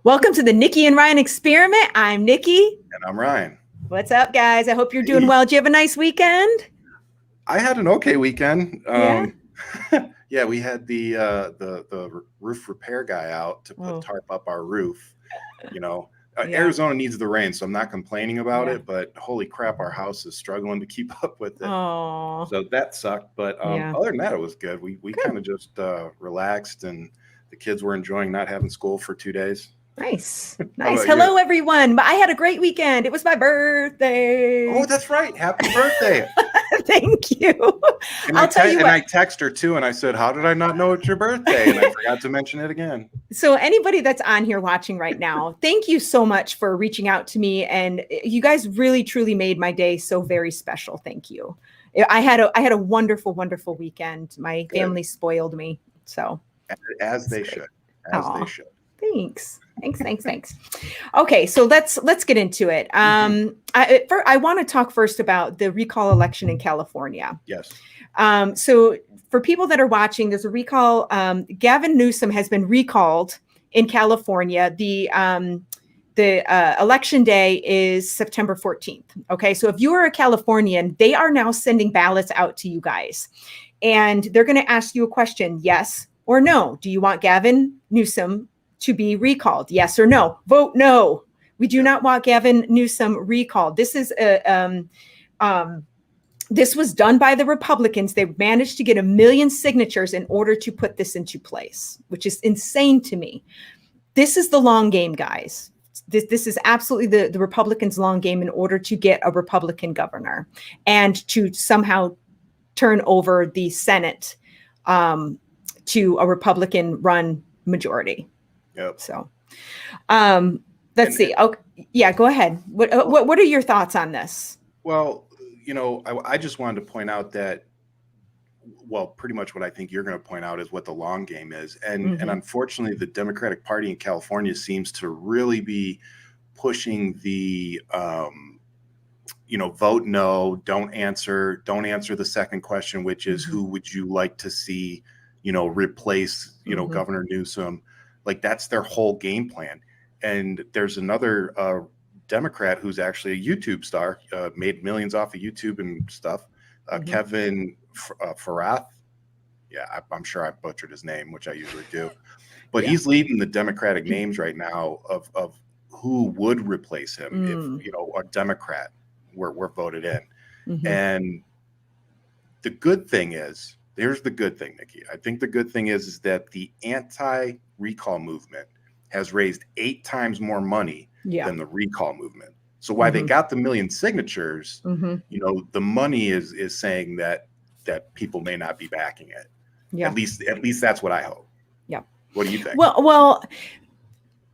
Welcome to the Nikki and Ryan experiment. I'm Nikki. And I'm Ryan. What's up, guys? I hope you're doing well. Did you have a nice weekend? I had an okay weekend. Yeah? Yeah, we had the roof repair guy out to put tarp up our roof. You know, Arizona needs the rain, so I'm not complaining about it. But holy crap, our house is struggling to keep up with it. Oh. So that sucked. But other than that, it was good. We kind of just relaxed, and the kids were enjoying not having school for 2 days. Nice. Hello, everyone. I had a great weekend. It was my birthday. Oh, that's right. Happy birthday. Thank you. And I text her too, and I said, how did I not know it's your birthday? And I forgot to mention it again. So anybody that's on here watching right now, thank you so much for reaching out to me. And you guys really, truly made my day so very special. Thank you. I had a wonderful, wonderful weekend. My family spoiled me. So as they should. As they should. Thanks. Okay, so let's get into it. I want to talk first about the recall election in California. Yes. So for people that are watching, there's a recall. Gavin Newsom has been recalled in California. The election day is September 14th. Okay, so if you are a Californian, they are now sending ballots out to you guys, and they're going to ask you a question: yes or no. Do you want Gavin Newsom to be recalled? Yes or no? Vote no. We do not want Gavin Newsom recalled. This is this was done by the Republicans. They managed to get 1 million signatures in order to put this into place, which is insane to me. This is the long game, guys. This is absolutely the Republicans' long game in order to get a Republican governor and to somehow turn over the Senate to a Republican-run majority. Yep. So, let's see. Okay, yeah, go ahead. What are your thoughts on this? Well, I just wanted to point out that, well, pretty much what I think you're going to point out is what the long game is, and unfortunately, the Democratic Party in California seems to really be pushing the, vote no, don't answer the second question, which is who would you like to see, replace, Governor Newsom. Like, that's their whole game plan. And there's another Democrat who's actually a YouTube star, made millions off of YouTube and stuff. Kevin Farath. Yeah, I'm sure I butchered his name, which I usually do. But he's leading the Democratic names right now of who would replace him if, a Democrat were voted in. And the good thing is, here's the good thing, Nikki. I think the good thing is that the anti-recall movement has raised 8 times more money than the recall movement. So while they got the 1 million signatures, the money is saying that people may not be backing it. Yeah. At least that's what I hope. Yeah. What do you think? Well,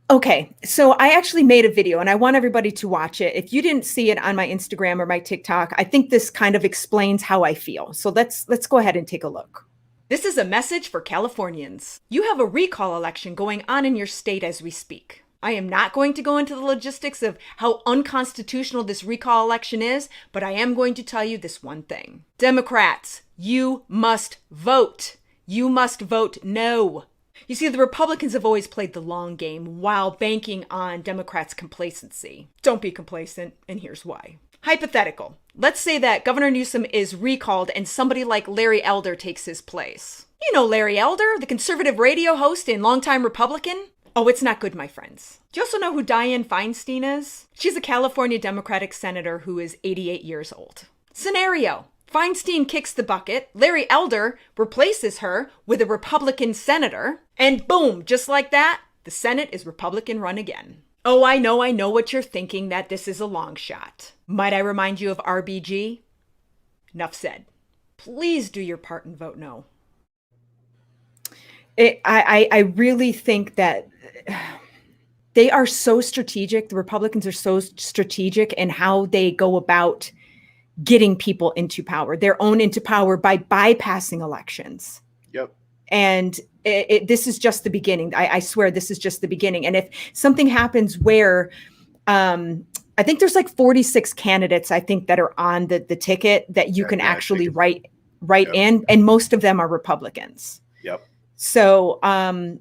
okay. So I actually made a video, and I want everybody to watch it. If you didn't see it on my Instagram or my TikTok, I think this kind of explains how I feel. So let's go ahead and take a look. This is a message for Californians. You have a recall election going on in your state as we speak. I am not going to go into the logistics of how unconstitutional this recall election is, but I am going to tell you this one thing. Democrats, you must vote. You must vote no. You see, the Republicans have always played the long game while banking on Democrats' complacency. Don't be complacent, and here's why. Hypothetical. Let's say that Governor Newsom is recalled and somebody like Larry Elder takes his place. You know Larry Elder, the conservative radio host and longtime Republican? Oh, it's not good, my friends. Do you also know who Dianne Feinstein is? She's a California Democratic senator who is 88 years old. Scenario. Feinstein kicks the bucket, Larry Elder replaces her with a Republican senator, and boom, just like that, the Senate is Republican run again. Oh, I know what you're thinking, that this is a long shot. Might I remind you of RBG? Enough said. Please do your part and vote no. I really think that they are so strategic. The Republicans are so strategic in how they go about getting people into power, their own into power, by bypassing elections. Yep. And this is just the beginning. I swear this is just the beginning. And if something happens where I think there's like 46 candidates, I think, that are on the ticket that you can actually write in, and most of them are Republicans. Yep. So, the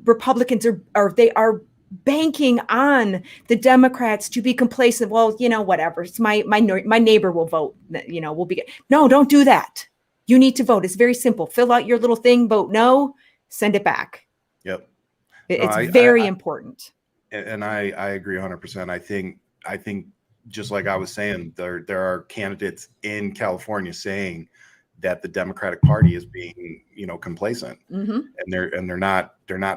Republicans are banking on the Democrats to be complacent. Well, whatever. It's my neighbor will vote. We'll be. No, don't do that. You need to vote. It's very simple. Fill out your little thing. Vote no. Send it back. Yep. It's very important. And I agree 100%. I think just like I was saying, there are candidates in California saying that the Democratic Party is being, complacent, and they're not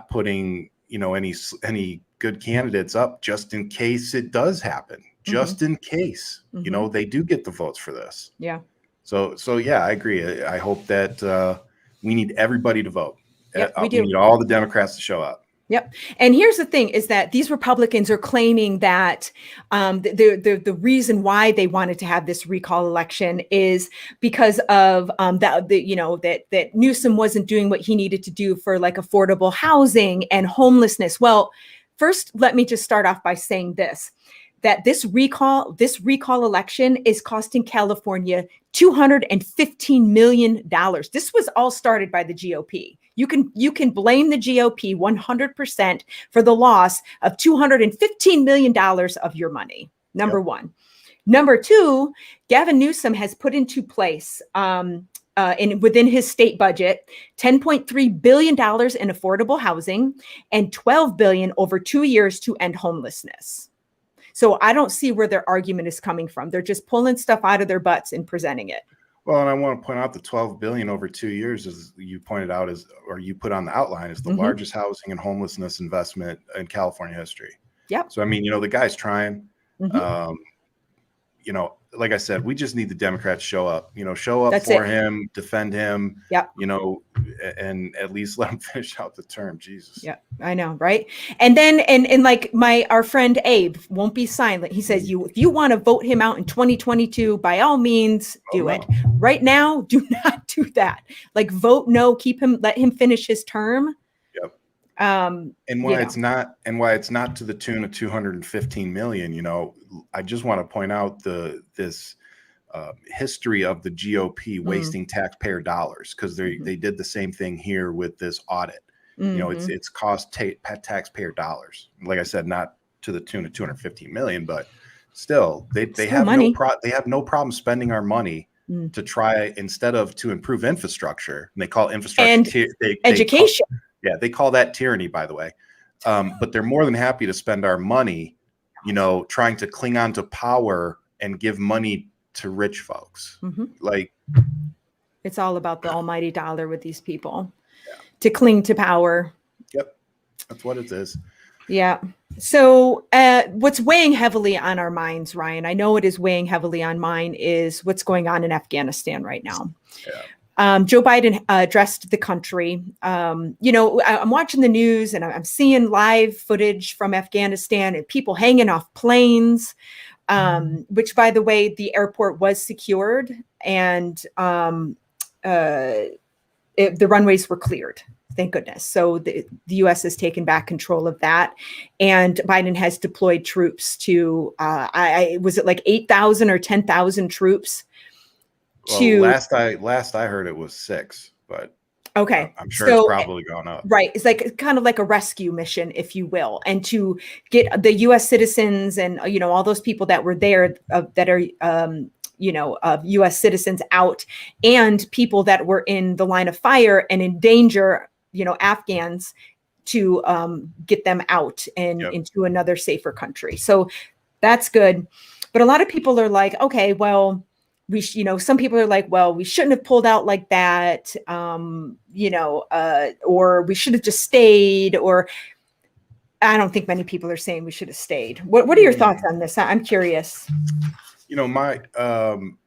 putting, any good candidates up just in case it does happen, just in case, they do get the votes for this. Yeah. So yeah, I agree. I hope that we need everybody to vote. Yep, we do. We need all the Democrats to show up. Yep. And here's the thing is that these Republicans are claiming that the reason why they wanted to have this recall election is because of that Newsom wasn't doing what he needed to do for like affordable housing and homelessness. Well, first, let me just start off by saying this, that this recall election is costing California $215 million. This was all started by the GOP. You can blame the GOP 100% for the loss of $215 million of your money. Number one. Number two, Gavin Newsom has put into place within his state budget, $10.3 billion in affordable housing and $12 billion over 2 years to end homelessness. So I don't see where their argument is coming from. They're just pulling stuff out of their butts and presenting it. Well, and I want to point out the $12 billion over 2 years, as you pointed out, or you put on the outline, is the largest housing and homelessness investment in California history. Yep. So, I mean, the guy's trying. Like I said, we just need the Democrats to show up. That's for him, defend him. Yep. And at least let him finish out the term. Jesus. Yeah, I know, right? And then and like our friend Abe won't be silent. He says, if you want to vote him out in 2022, by all means, do it. Right now, do not do that. Like vote no, let him finish his term. Yep. And why it's not to the tune of 215 million, I just want to point out this history of the GOP wasting taxpayer dollars, because they did the same thing here with this audit. It's cost taxpayer dollars. Like I said, not to the tune of 215 million, but still they have no problem spending our money to try, instead of to improve infrastructure, and they call infrastructure and education. They call that tyranny, by the way. But they're more than happy to spend our money, trying to cling on to power and give money to rich folks. Like, it's all about the almighty dollar with these people, to cling to power. Yep. That's what it is. Yeah. So what's weighing heavily on our minds, Ryan, I know it is weighing heavily on mine, is what's going on in Afghanistan right now. Yeah. Joe Biden addressed the country. I'm watching the news and I'm seeing live footage from Afghanistan and people hanging off planes, which, by the way, the airport was secured and the runways were cleared. Thank goodness. So the U.S. has taken back control of that, and Biden has deployed troops to. Was it like 8,000 or 10,000 troops? Well, last I heard it was 6, but okay, I'm sure it's probably gone up. Right, it's like kind of like a rescue mission, if you will, and to get the U.S. citizens and all those people that were there that are U.S. citizens out, and people that were in the line of fire and in danger, Afghans, to get them out and into another safer country. So that's good. But a lot of people are like, okay, well, some people are like, well, we shouldn't have pulled out like that, or we should have just stayed, or I don't think many people are saying we should have stayed. What are your thoughts on this? I'm curious. I'm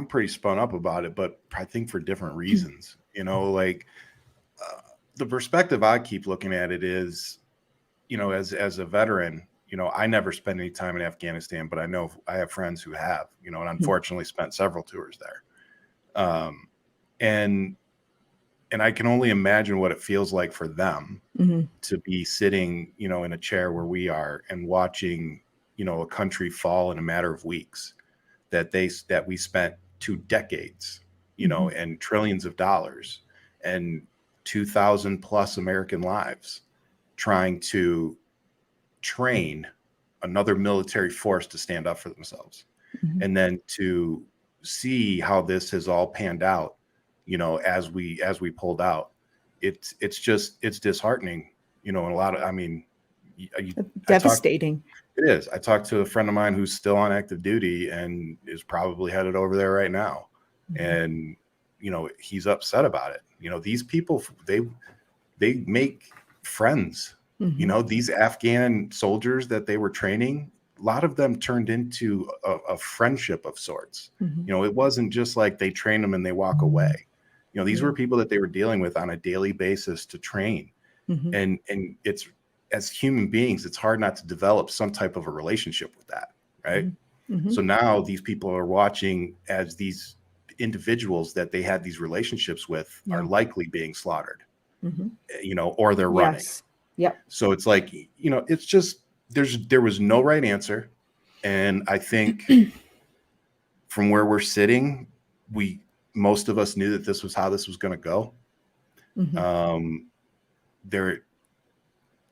pretty spun up about it, but I think for different reasons. The perspective I keep looking at it is, as a veteran, I never spent any time in Afghanistan, but I know I have friends who have, and unfortunately spent several tours there. And I can only imagine what it feels like for them to be sitting, in a chair where we are and watching, a country fall in a matter of weeks that we spent 2 decades, and trillions of dollars. And 2,000 plus American lives trying to train another military force to stand up for themselves. Mhm. And then to see how this has all panned out, you know, as we pulled out, it's disheartening, you know, and a lot of, I mean, Devastating. it is. I talked to a friend of mine who's still on active duty and is probably headed over there right now. Mhm. And, you know, he's upset about it. You know, these people, they make friends. Mhm. You know, these Afghan soldiers that they were training, a lot of them turned into a friendship of sorts. Mhm. You know, it wasn't just like they train them and they walk away. You know, these Yeah. were people that they were dealing with on a daily basis to train. Mhm. And it's, as human beings, it's hard not to develop some type of a relationship with that, right? Mhm. So now these people are watching as these individuals that they had these relationships with Yeah. are likely being slaughtered, Mhm. you know, or they're running. Yes. Yep. So it's like, you know, it's just, there was no right answer. And I think from where we're sitting, most of us knew that this was how this was going to go. Mhm.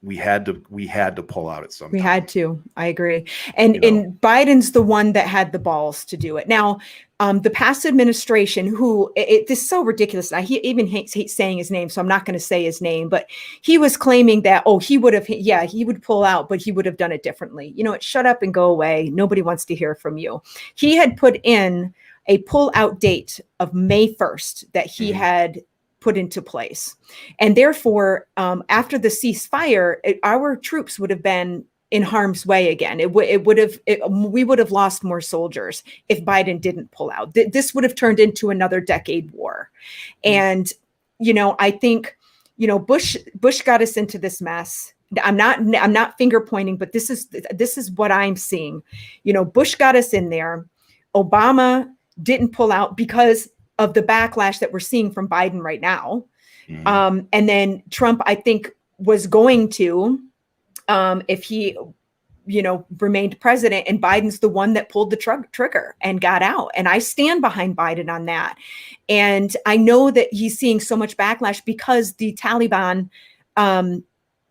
We had to pull out at some We time. had to. I agree. And You know? and Biden's the one that had the balls to do it. Now, the past administration, who this is so ridiculous. He even hates saying his name, so I'm not going to say his name. But he was claiming that he would pull out, but he would have done it differently. You know, shut up and go away. Nobody wants to hear from you. He had put in a pull out date of May 1st that he had put into place. And therefore, after the ceasefire, our troops would have been in harm's way again. We would have lost more soldiers if Biden didn't pull out. This would have turned into another decade war. And, you know, I think, you know, Bush got us into this mess. I'm not finger pointing, but this is what I'm seeing. You know, Bush got us in there. Obama didn't pull out because of the backlash that we're seeing from Biden right now. And then Trump, I think, was going to, if he, you know, remained president, and Biden's the one that pulled the trigger and got out. And I stand behind Biden on that. And I know that he's seeing so much backlash because the Taliban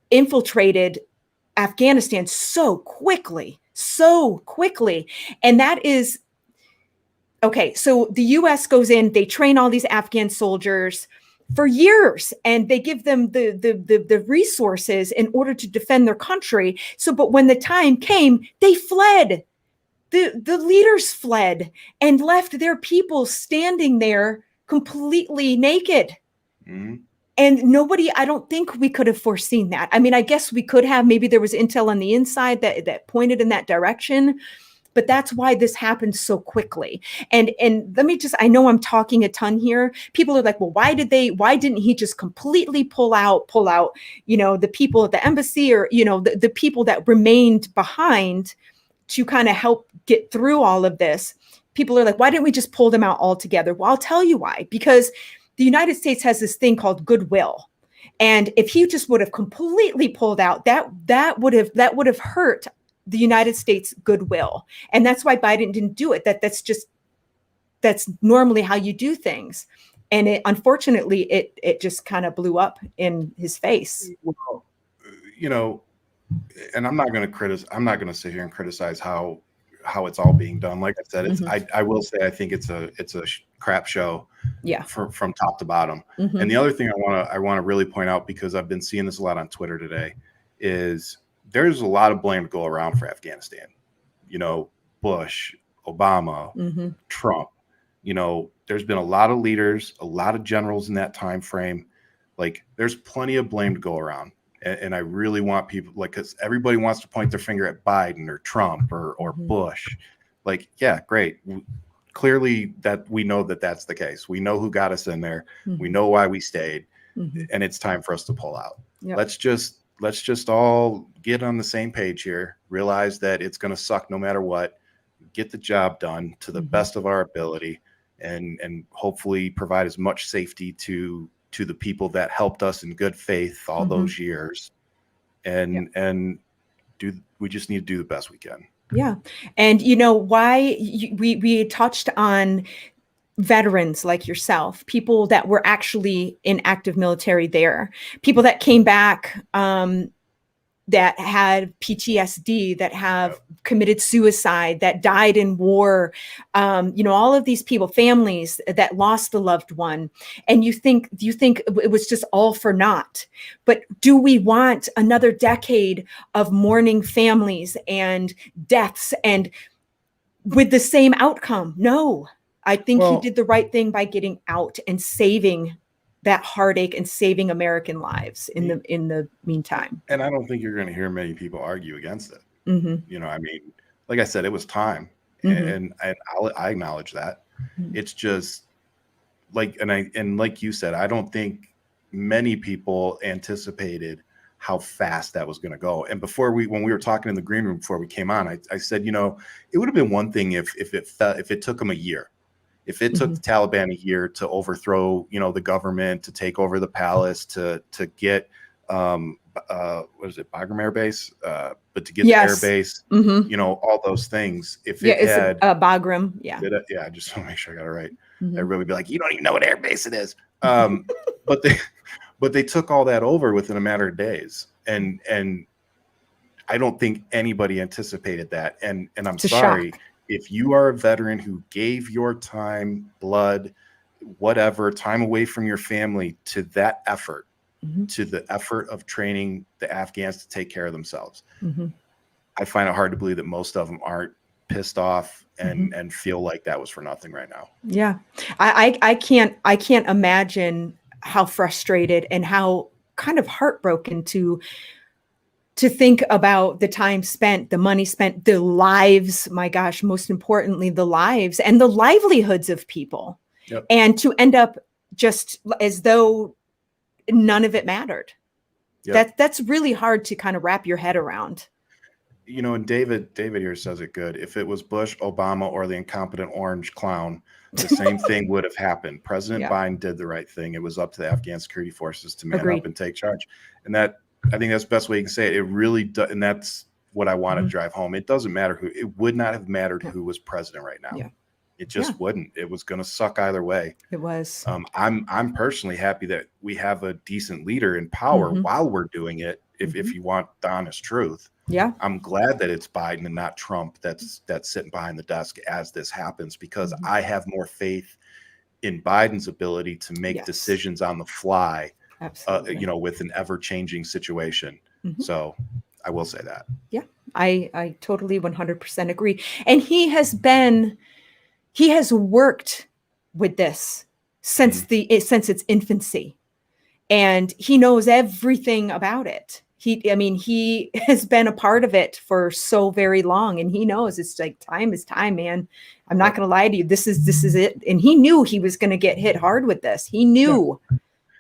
infiltrated Afghanistan so quickly. And that is, okay, so the U.S. goes in, they train all these Afghan soldiers for years, and they give them the resources in order to defend their country. So, but when the time came, they fled. The leaders fled and left their people standing there completely naked. And nobody, I don't think we could have foreseen that. I mean, I guess we could have. Maybe there was intel on the inside that pointed in that direction. But that's why this happened so quickly. And let me just, I know I'm talking a ton here. People are like, well, why didn't he just completely pull out, you know, the people at the embassy, or, you know, the people that remained behind to kind of help get through all of this? People are like, why didn't we just pull them out altogether? Well, I'll tell you why. Because the United States has this thing called goodwill. And if he just would have completely pulled out, that would have hurt the United States goodwill. And that's why Biden didn't do it. That's normally how you do things. And unfortunately, it just kind of blew up in his face. Well, you know, and I'm not going to sit here and criticize how it's all being done. Like I said, I will say, I think it's a crap show. Yeah. From top to bottom. And the other thing I want to really point out, because I've been seeing this a lot on Twitter today, is there's a lot of blame to go around for Afghanistan. You know, Bush, Obama, Trump. You know, there's been a lot of leaders, a lot of generals in that time frame. Like, there's plenty of blame to go around. And I really want people, like, because everybody wants to point their finger at Biden or Trump or Bush. Like, yeah, great. Clearly that we know that that's the case. We know who got us in there. We know why we stayed, and it's time for us to pull out. Yep. Let's just all get on the same page here. Realize that it's going to suck no matter what. Get the job done to the best of our ability, and hopefully provide as much safety to the people that helped us in good faith all those years. And we just need to do the best we can. Yeah. And you know why we touched on, veterans like yourself, people that were actually in active military there, people that came back, that had PTSD, that have committed suicide, that died in war, all of these people, families that lost a loved one. And you think it was just all for naught. But do we want another decade of mourning families and deaths and with the same outcome? No, I think he did the right thing by getting out and saving that heartache and saving American lives in the meantime. And I don't think you're going to hear many people argue against it. I mean, like I said, it was time, and I acknowledge that. It's just like, and like you said, I don't think many people anticipated how fast that was going to go. And when we were talking in the green room before we came on, I said, it would have been one thing if it took them a year. If it took the Taliban a year to overthrow, the government, to take over the palace, to get, what is it, Bagram Air Base? But to get the air base, all those things. If it had Bagram, I just want to make sure I got it right. Everybody would be like, you don't even know what air base it is. But they took all that over within a matter of days, and I don't think anybody anticipated that. And I'm sorry. Shock. If you are a veteran who gave your time, blood, whatever, time away from your family to that effort, to the effort of training the Afghans to take care of themselves, I find it hard to believe that most of them aren't pissed off and feel like that was for nothing right now. Yeah, I can't imagine how frustrated and how kind of heartbroken to think about the time spent, the money spent, the lives, my gosh, most importantly, the lives and the livelihoods of people. And to end up just as though none of it mattered. That's really hard to kind of wrap your head around. And David here says it good. If it was Bush, Obama, or the incompetent orange clown, the same thing would have happened. President Biden did the right thing. It was up to the Afghan security forces to man up and take charge. And I think that's the best way you can say it. It really does, and that's what I want to drive home. It doesn't matter it would not have mattered who was president right now. It just wouldn't. It was going to suck either way. It was. I'm personally happy that we have a decent leader in power while we're doing it. If you want the honest truth, I'm glad that it's Biden and not Trump that's sitting behind the desk as this happens, because I have more faith in Biden's ability to make decisions on the fly. Absolutely. With an ever-changing situation. So I will say that. Yeah, I totally 100% agree. And he has worked with this since its infancy, and he knows everything about it. He has been a part of it for so very long, and he knows it's like time is time, man. I'm not going to lie to you. This is it. And he knew he was going to get hit hard with this. He knew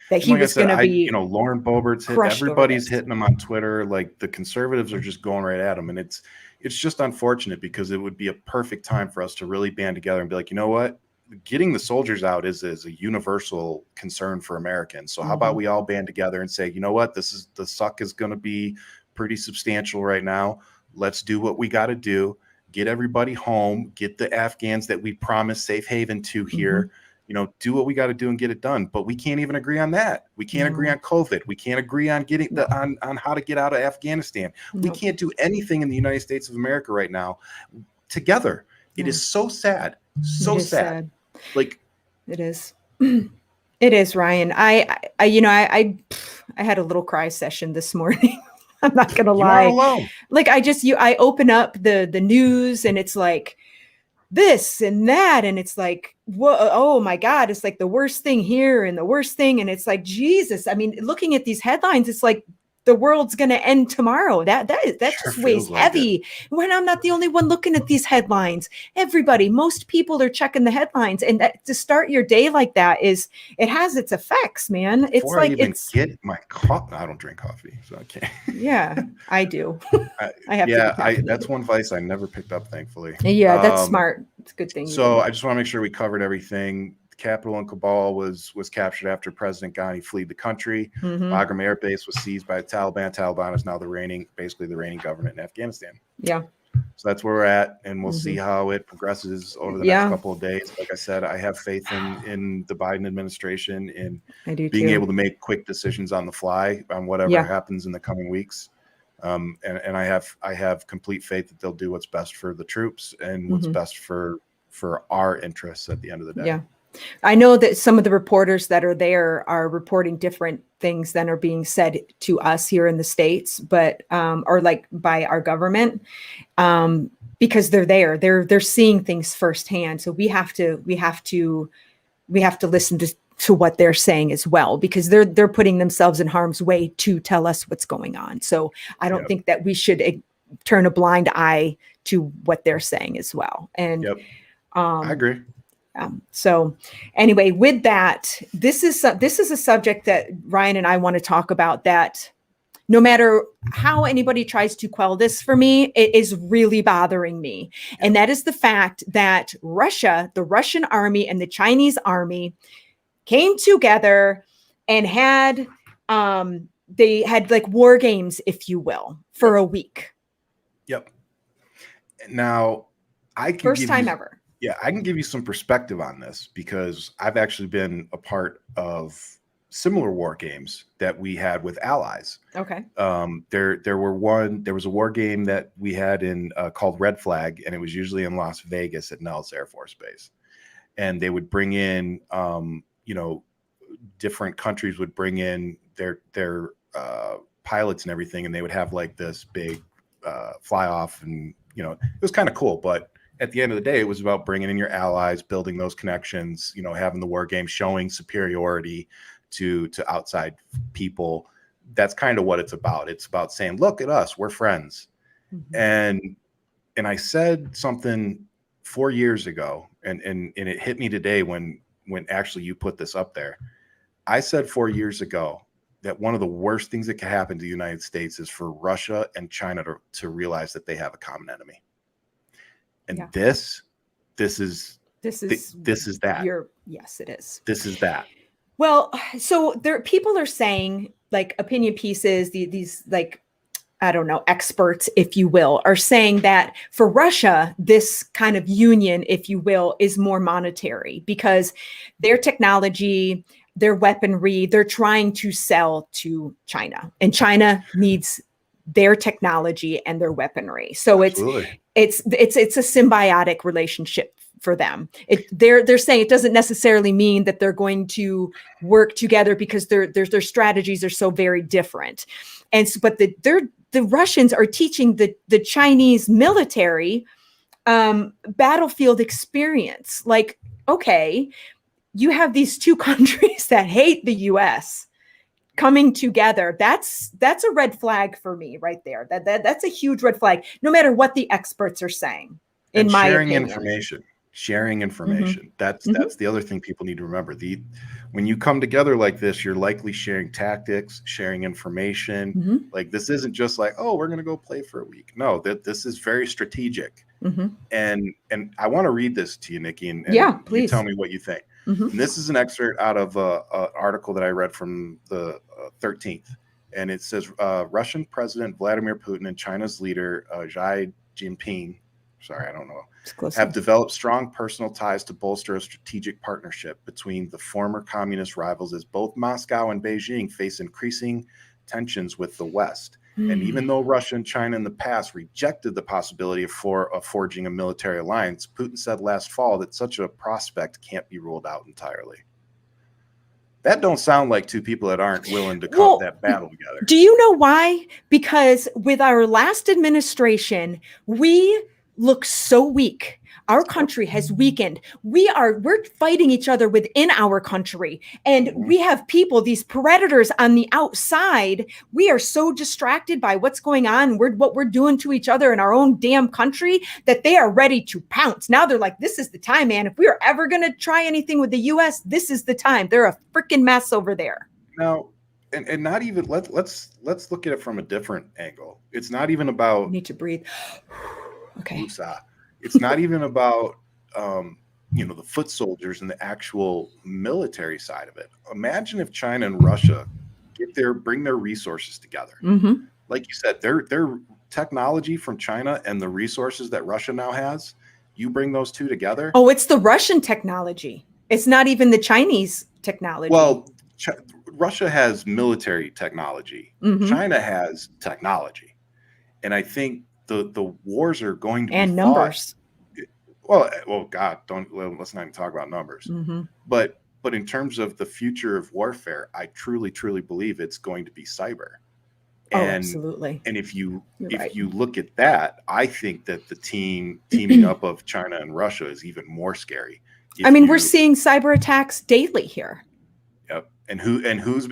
that he was going to be, Lauren Boebert's hit, everybody's hitting him on Twitter. Like, the conservatives are just going right at him. And it's just unfortunate, because it would be a perfect time for us to really band together and be like, you know what? Getting the soldiers out is a universal concern for Americans. So how about we all band together and say, you know what? The suck is going to be pretty substantial right now. Let's do what we got to do. Get everybody home, get the Afghans that we promised safe haven to here. Do what we got to do and get it done. But we can't even agree on that. We can't agree on COVID. We can't agree on getting on how to get out of Afghanistan. We can't do anything in the United States of America right now together. It is so sad. So sad. Like, it is. It is, Ryan. I had a little cry session this morning. I'm not gonna lie. You are alone. Like, I open up the news, and it's like this and that, and it's like, whoa, oh my God, it's like the worst thing here and the worst thing, and it's like, Jesus. Looking at these headlines, it's like the world's going to end tomorrow. That sure just weighs heavy. When I'm not the only one looking at these headlines. Most people are checking the headlines, and to start your day like that it has its effects, man. Before I get my coffee, I don't drink coffee, so I can't. Yeah, I do. I have. Yeah, that's one vice I never picked up, thankfully. Yeah, that's smart. It's a good thing. So I just want to make sure we covered everything. Capital in Kabul was captured after President Ghani fled the country. Bagram Air Base was seized by the Taliban. Taliban is now basically the reigning government in Afghanistan. Yeah. So that's where we're at, and we'll see Mhm. how it progresses over the next Yeah, couple of days. Like I said, I have faith in the Biden administration in I do being able too. to make quick decisions on the fly on whatever Yeah. happens in the coming weeks. And I have complete faith that they'll do what's best for the troops and what's Mhm. best for our interests at the end of the day. Yeah. I know that some of the reporters that are there are reporting different things than are being said to us here in the States, but or like by our government, because they're there. They're seeing things firsthand. So we have to listen to what they're saying as well, because they're putting themselves in harm's way to tell us what's going on. So I don't Yep. think that we should turn a blind eye to what they're saying as well. And Yep. I agree. so anyway, with that, this is a subject that Ryan and I want to talk about, that no matter how anybody tries to quell this for me, it is really bothering me. And that is the fact that Russia, the Russian army and the Chinese army came together and had they had like war games, if you will, for a week. Yep. Now, I can First give time you ever. Yeah, I can give you some perspective on this because I've actually been a part of similar war games that we had with allies. Okay. There was a war game that we had in called Red Flag, and it was usually in Las Vegas at Nellis Air Force Base. And they would bring in, different countries would bring in their pilots and everything, and they would have like this big fly off, and it was kind of cool, but at the end of the day, it was about bringing in your allies, building those connections, having the war game, showing superiority to outside people. That's kind of what it's about. It's about saying, look at us, we're friends. Mm-hmm. And I said something 4 years ago, and it hit me today when actually you put this up there. I said 4 years ago that one of the worst things that can happen to the United States is for Russia and China to realize that they have a common enemy. And this is that. Yes, it is. This is that. Well, so people are saying, like, opinion pieces, these like, I don't know, experts, if you will, are saying that for Russia, this kind of union, if you will, is more monetary because their technology, their weaponry, they're trying to sell to China, and China needs their technology and their weaponry. So Absolutely. it's a symbiotic relationship for them. They're saying it doesn't necessarily mean that they're going to work together because their strategies are so very different. And so, but the Russians are teaching the Chinese military battlefield experience. Like, okay, you have these two countries that hate the US coming together. That's a red flag for me right there. That's a huge red flag, no matter what the experts are saying, in my opinion. Sharing information. Mm-hmm. That's the other thing people need to remember. When you come together like this, you're likely sharing tactics, sharing information. Mm-hmm. Like, this isn't just like, oh, we're going to go play for a week. No, this is very strategic. Mm-hmm. And I want to read this to you, Nikki, and please. You tell me what you think. Mm-hmm. And this is an excerpt out of an article that I read from the 13th. And it says, Russian President Vladimir Putin and China's leader, Xi Jinping, I don't know, have developed strong personal ties to bolster a strategic partnership between the former communist rivals, as both Moscow and Beijing face increasing tensions with the West. And even though Russia and China in the past rejected the possibility of forging a military alliance, Putin said last fall that such a prospect can't be ruled out entirely. That don't sound like two people that aren't willing to come that battle together. Do you know why? Because with our last administration, we look so weak. Our country has weakened. We're fighting each other within our country. And we have people, these predators on the outside. We are so distracted by what's going on, what we're doing to each other in our own damn country, that they are ready to pounce. Now they're like, this is the time, man. If we are ever going to try anything with the US, this is the time. They're a freaking mess over there. Now, and not even, let's look at it from a different angle. It's not even about, you need to breathe. Okay. It's not even about, the foot soldiers and the actual military side of it. Imagine if China and Russia bring their resources together. Mm-hmm. Like you said, they're technology from China and the resources that Russia now has, you bring those two together. Oh, it's the Russian technology. It's not even the Chinese technology. Well, Russia has military technology. China has technology. And I think the wars are going to be fought. Numbers. Well, God, let's not even talk about numbers. But in terms of the future of warfare, I truly, truly believe it's going to be cyber. Absolutely. And if you look at that, I think that the teaming up of China and Russia is even more scary. We're seeing cyber attacks daily here. Yep. And who's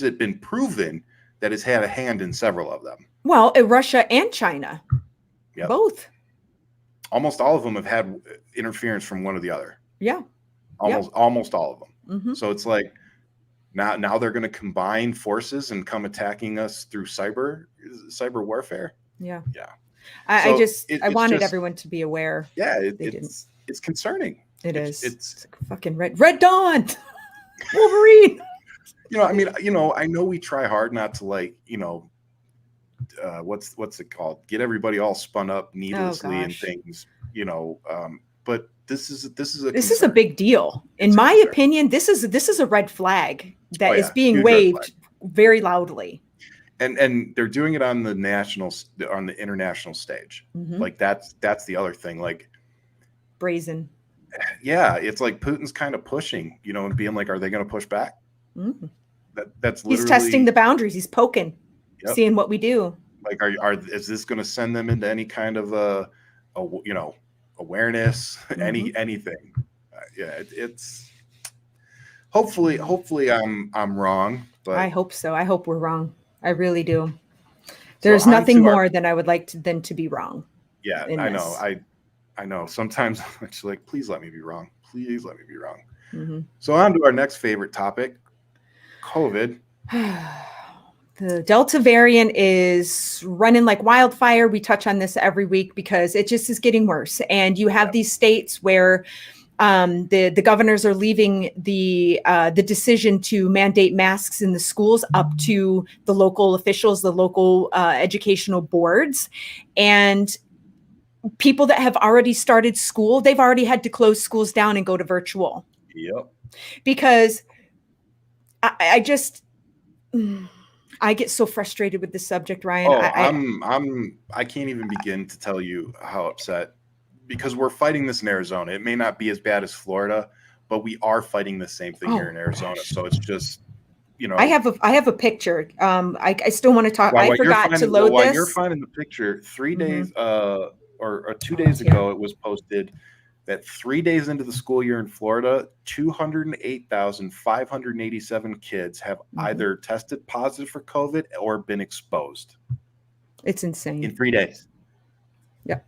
it been proven that has had a hand in several of them? Well, Russia and China. Yep. Both. Almost all of them have had interference from one or the other. Yeah. Almost all of them. So it's like now they're going to combine forces and come attacking us through cyber warfare. Yeah. Yeah. I wanted everyone to be aware. Yeah. It's concerning. It's fucking Red Dawn. Wolverine. I know we try hard not to what's it called? Get everybody all spun up needlessly and things, but this is a big deal. In my opinion, this is a red flag that is being waved very loudly. And they're doing it on the international stage. Like that's the other thing. Like brazen. Yeah, it's like Putin's kind of pushing, and being like, are they going to push back? That's literally, he's testing the boundaries. He's poking, seeing what we do. Like, is this going to send them into any kind of awareness, anything? It's hopefully I'm wrong, but I hope so. I hope we're wrong. I really do. There's nothing more than I would like than to be wrong. Yeah, I know. I know. Sometimes I'm just like, please let me be wrong. Please let me be wrong. So on to our next favorite topic, COVID. The Delta variant is running like wildfire. We touch on this every week because it just is getting worse. And you have these states where the governors are leaving the decision to mandate masks in the schools up to the local officials, the local educational boards, and people that have already started school, they've already had to close schools down and go to virtual. Yep. Because I get so frustrated with this subject, Ryan. I can't even begin to tell you how upset, because we're fighting this in Arizona. It may not be as bad as Florida, but we are fighting the same thing here in Arizona. Gosh. So it's just, I have a picture. I still want to talk. I forgot to load this. While you're finding the picture, 3 days or 2 days ago, it was posted that 3 days into the school year in Florida, 208,587 kids have either tested positive for COVID or been exposed. It's insane. In 3 days. Yep.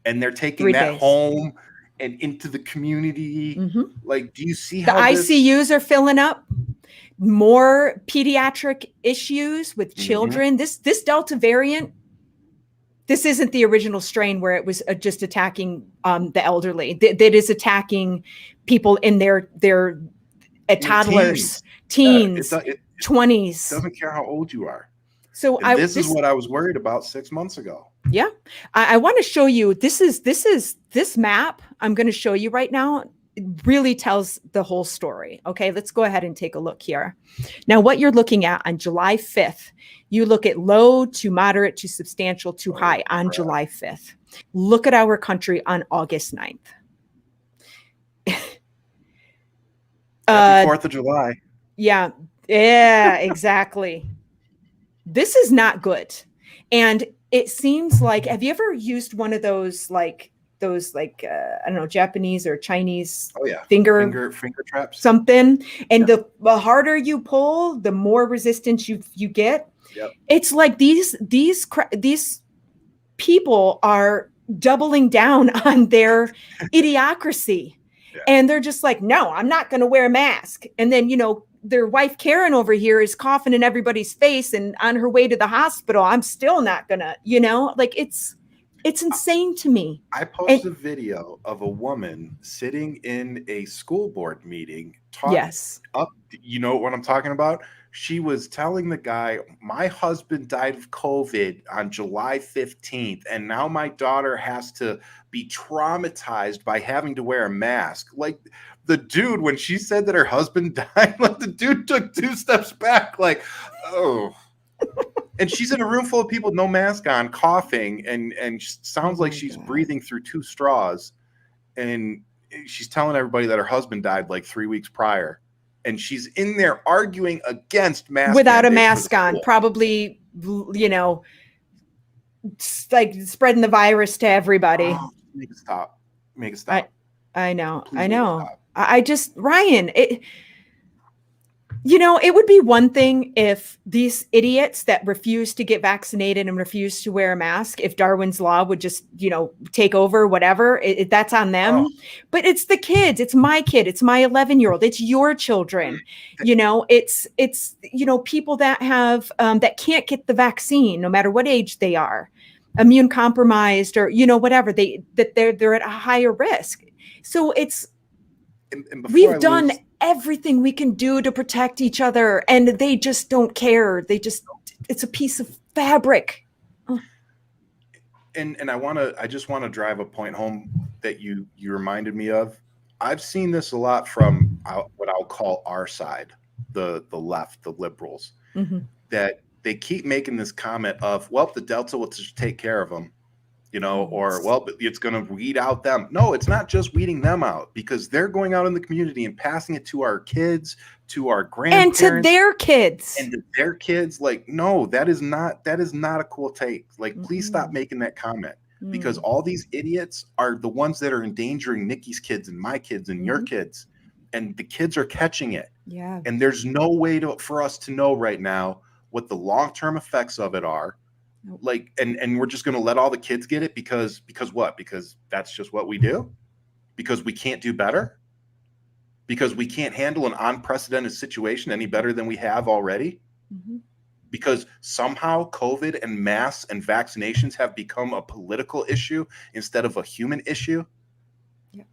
And they're taking that home and into the community. Like, do you see how the ICUs are filling up? More pediatric issues with children. This Delta variant, this isn't the original strain where it was just attacking the elderly. That is attacking people in their toddlers, teens, 20s. It doesn't care how old you are. So this is what I was worried about 6 months ago. Yeah, I want to show you. This map I'm going to show you right now. It really tells the whole story. Okay, let's go ahead and take a look here. Now, what you're looking at on July 5th, you look at low to moderate to substantial to high on July 5th. Look at our country on August 9th. Happy 4th of July. Yeah, exactly. This is not good. And it seems like, have you ever used one of those I don't know, Japanese or Chinese finger traps, something, and the harder you pull, the more resistance you get. Yep. It's like these people are doubling down on their idiocracy. And they're just like, no, I'm not going to wear a mask. And then, their wife Karen over here is coughing in everybody's face and on her way to the hospital. I'm still not going to, like it's It's insane to me. I posted a video of a woman sitting in a school board meeting talking Yes. up. You know what I'm talking about? She was telling the guy, my husband died of COVID on July 15th, and now my daughter has to be traumatized by having to wear a mask. Like the dude, when she said that her husband died, like the dude took 2 steps back, like, oh. And she's in a room full of people, no mask on, coughing, and sounds like she's breathing through 2 straws. And she's telling everybody that her husband died like 3 weeks prior. And she's in there arguing against mask without a mask on, probably, you know, like spreading the virus to everybody. Oh, make it stop. Make it stop. I know. Please I know. I just, Ryan, you know, it would be one thing if these idiots that refuse to get vaccinated and refuse to wear a mask, if Darwin's law would just, you know, take over, whatever, that's on them. Oh. But it's the kids. It's my kid. It's my 11-year-old. It's your children. You know, it's, you know, people that have, that can't get the vaccine, no matter what age they are, immune compromised or, you know, whatever, they're at a higher risk. So it's, we've done everything we can do to protect each other, and they just don't care. It's a piece of fabric. Oh. And I just want to drive a point home that you reminded me of. I've seen this a lot from what I'll call our side, the left, the liberals, that they keep making this comment of, well, the Delta will just take care of them. You know, or, well, it's going to weed out them. No, it's not just weeding them out, because they're going out in the community and passing it to our kids, to our grandparents. And to their kids. And to their kids. Like, no, that is not a cool take. Like, please stop making that comment. Because all these idiots are the ones that are endangering Nikki's kids and my kids and your kids. And the kids are catching it. Yeah. And there's no way for us to know right now what the long-term effects of it are. Like, and we're just going to let all the kids get it because what? Because that's just what we do? Because we can't do better? Because we can't handle an unprecedented situation any better than we have already? Because somehow COVID and masks and vaccinations have become a political issue instead of a human issue? Yep.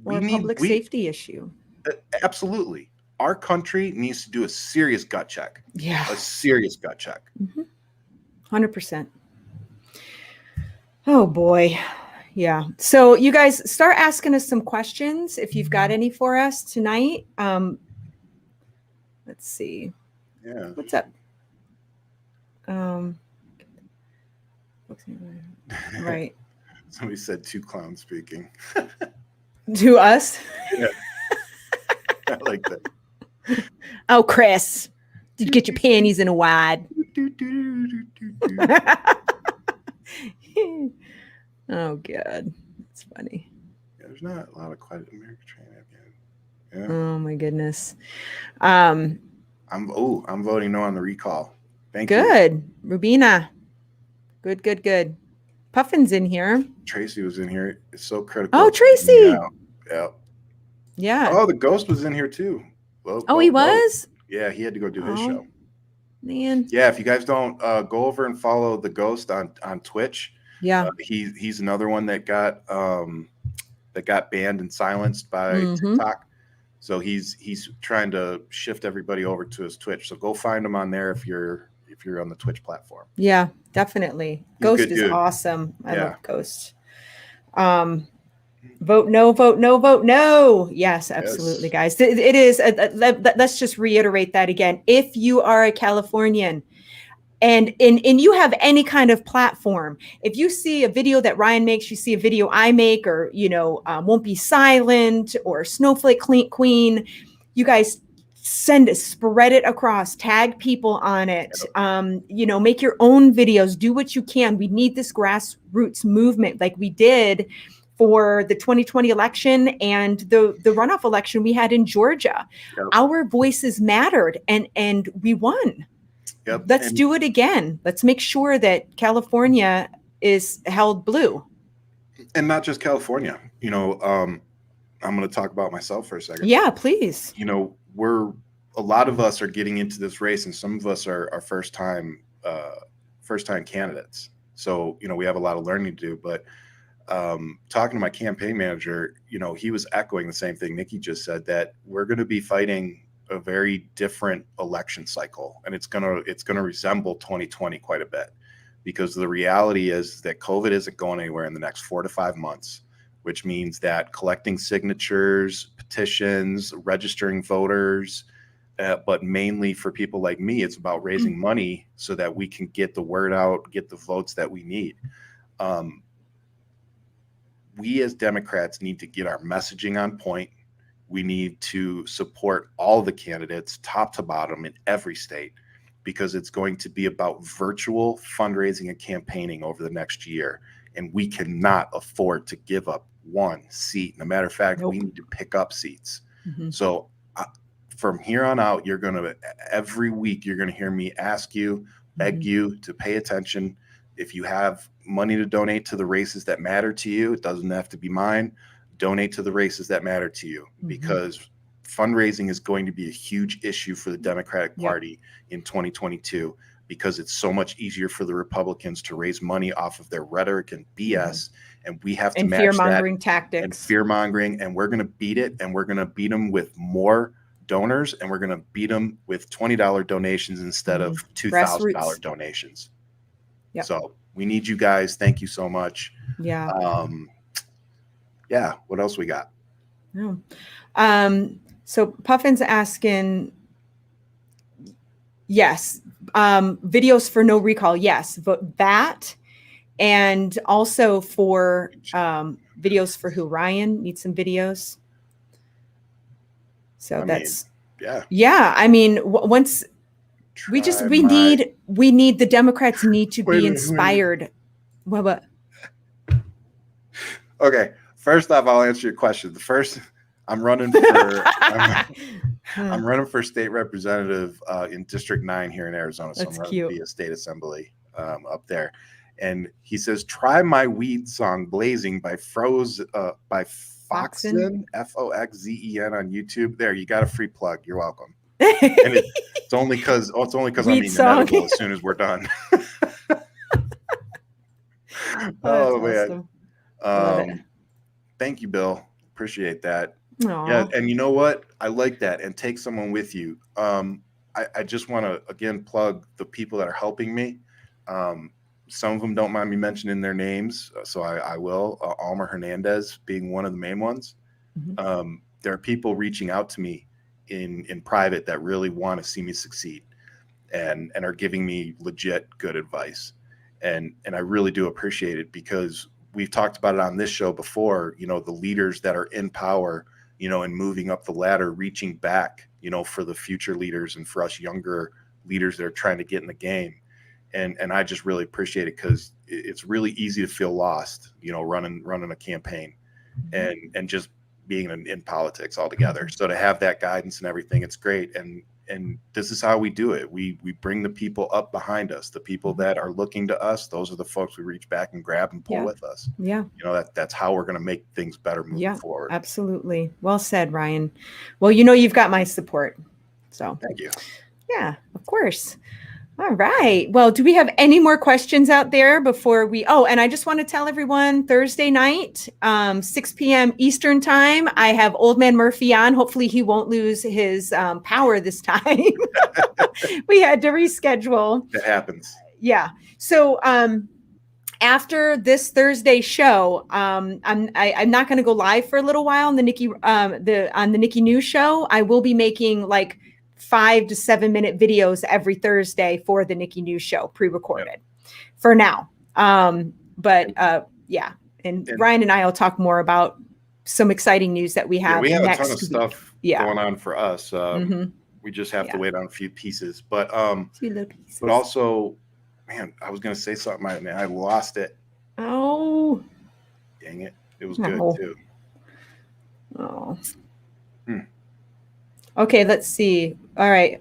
Or a public safety issue. Absolutely. Our country needs to do a serious gut check. Yeah. A serious gut check. 100%. Oh boy. Yeah. So you guys start asking us some questions if you've got any for us tonight. Let's see. Yeah. What's up? Right. Somebody said 2 clowns speaking. To us? Yeah. I like that. Oh, Chris, did you get your panties in a wad? Oh God, that's funny. Yeah, there's not a lot of quiet American train yet. Yeah. Oh my goodness. I'm voting no on the recall. Thank you. Good, Rubina. Good. Puffin's in here. Tracy was in here. It's so critical. Oh, Tracy. Yeah. Oh, the ghost was in here too. He was? Yeah, he had to go do his show. Man. Yeah, if you guys don't go over and follow the ghost on Twitch. Yeah. He's another one that got banned and silenced by TikTok. So he's trying to shift everybody over to his Twitch. So go find him on there if you're on the Twitch platform. Yeah, definitely. Ghost is awesome. I love Ghost. Vote no. Yes, absolutely, guys. It is. Let's just reiterate that again. If you are a Californian and you have any kind of platform, if you see a video that Ryan makes, you see a video I make, or, Won't Be Silent or Snowflake Queen, you guys spread it across, tag people on it, make your own videos, do what you can. We need this grassroots movement like we did for the 2020 election and the runoff election we had in Georgia. Yep. Our voices mattered and we won. Yep. Let's do it again. Let's make sure that California is held blue. And not just California. I'm going to talk about myself for a second. Yeah, please. A lot of us are getting into this race, and some of us are first time candidates. So, we have a lot of learning to do. But talking to my campaign manager, he was echoing the same thing Nikki just said, that we're going to be fighting a very different election cycle, and it's going to resemble 2020 quite a bit, because the reality is that COVID isn't going anywhere in the next 4 to 5 months, which means that collecting signatures, petitions, registering voters, but mainly for people like me, it's about raising money so that we can get the word out, get the votes that we need. We as Democrats need to get our messaging on point. We need to support all the candidates, top to bottom, in every state, because it's going to be about virtual fundraising and campaigning over the next year. And we cannot afford to give up one seat. No matter of fact, we need to pick up seats. So from here on out, every week, you're going to hear me ask you, beg you to pay attention. If you have money to donate to the races that matter to you, it doesn't have to be mine. Donate to the races that matter to you, because fundraising is going to be a huge issue for the Democratic Party in 2022, because it's so much easier for the Republicans to raise money off of their rhetoric and BS. And we have to match fear-mongering that tactics and fear-mongering. And we're going to beat it. And we're going to beat them with more donors. And we're going to beat them with $20 donations instead of $2,000 donations. So we need you guys. Thank you so much. What else we got? So Puffin's asking, yes, videos for no recall. Yes, but that, and also for videos for who? Ryan needs some videos. So I mean, once we need the Democrats need to be inspired. What? Okay. First off, I'll answer your question. I'm running for state representative in District 9 here in Arizona. So I'm running to be a state assembly up there. And he says, try my weed song "Blazing" by Foxen, Foxzen on YouTube. There, you got a free plug. You're welcome. And it's only because I'm eating an edible as soon as we're done. Man. Thank you, Bill. Appreciate that. Aww. Yeah, and you know what? I like that. And take someone with you. I just want to again plug the people that are helping me. Some of them don't mind me mentioning their names, so I will. Almer Hernandez being one of the main ones. There are people reaching out to me in private that really want to see me succeed, and are giving me legit good advice, and I really do appreciate it, because we've talked about it on this show before. The leaders that are in power, and moving up the ladder, reaching back, for the future leaders and for us younger leaders that are trying to get in the game. And I just really appreciate it, because it's really easy to feel lost, running a campaign and just being in politics altogether. So to have that guidance and everything, it's great. And this is how we do it. We bring the people up behind us, the people that are looking to us. Those are the folks we reach back and grab and pull with us. That's how we're going to make things better moving forward. Absolutely. Well said, Ryan. Well, you've got my support. So thank you. Yeah, of course. All right. Well, do we have any more questions out there before we? Oh, and I just want to tell everyone, Thursday night, 6 p.m. Eastern time, I have Old Man Murphy on. Hopefully he won't lose his power this time. We had to reschedule. That happens. Yeah. So after this Thursday show, I'm not going to go live for a little while on the Nikki News Show. I will be making 5 to 7 minute videos every Thursday for the Nikki News Show, pre-recorded for now. And Ryan and I will talk more about some exciting news that we have. We have next a ton of stuff going on for us. We just have to wait on a few pieces, but also, man, I was going to say something. I lost it. Oh, dang it. It was good too. Oh, Okay, let's see. All right.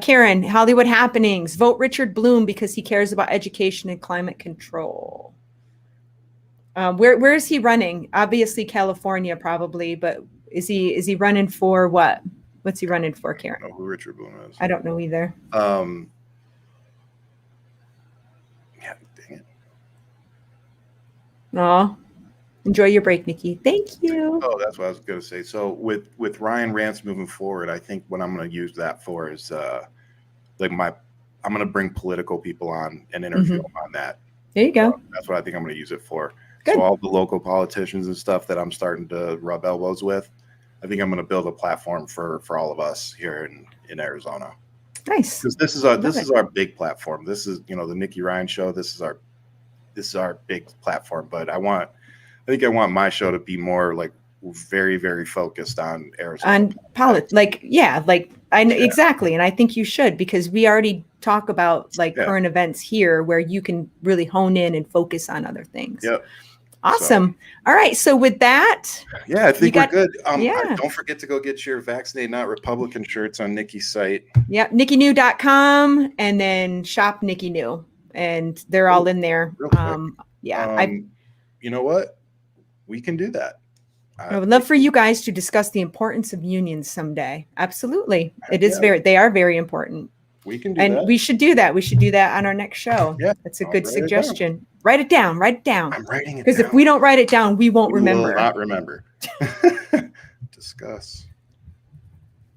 Karen, Hollywood happenings. Vote Richard Bloom because he cares about education and climate control. Where is he running? Obviously California probably, but is he running for what? What's he running for, Karen? I don't know who Richard Bloom is. I don't know either. Yeah, dang it. Oh, enjoy your break, Nikki. Thank you. Oh, that's what I was going to say. So with Ryan Rants moving forward, I think what I'm going to use that for is like I'm going to bring political people on and interview them on that. There you go. So that's what I think I'm going to use it for. Good. So all the local politicians and stuff that I'm starting to rub elbows with, I think I'm going to build a platform for all of us here in Arizona. Nice. Because this is our big platform. This is, the Nikki Ryan Show. This is our big platform. But I want my show to be more like very, very focused on Arizona. On politics. Exactly. And I think you should, because we already talk about current events here where you can really hone in and focus on other things. Yep. Awesome. All right. So with that, I think we're good. Don't forget to go get your Vaccinate Not Republican shirts on Nikki's site. Yeah. NikkiNew.com, and then shop Nikki New, and they're all in there. You know what? We can do that. I would love for you guys to discuss the importance of unions someday. Absolutely. They are very important. We can do that. And we should do that. We should do that on our next show. Yeah. That's a good suggestion. Write it down. I'm writing it down. Because if we don't write it down, we won't remember. We will not remember.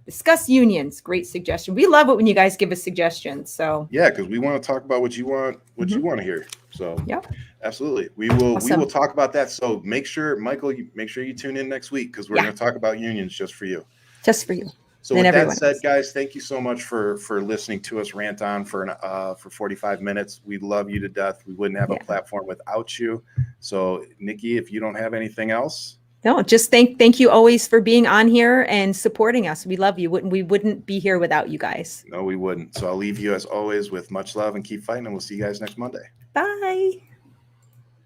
Discuss unions. Great suggestion. We love it when you guys give us suggestions. So yeah, because we want to talk about what you want, you want to hear. So yeah, absolutely. We will talk about that. So make sure, Michael, make sure you tune in next week, because we're going to talk about unions just for you. Just for you. So with that said, guys, thank you so much for listening to us rant on for 45 minutes. We love you to death. We wouldn't have a platform without you. So Nikki, if you don't have anything else. No, just thank you always for being on here and supporting us. We love you. We wouldn't be here without you guys. No, we wouldn't. So I'll leave you as always with much love, and keep fighting, and we'll see you guys next Monday. Bye.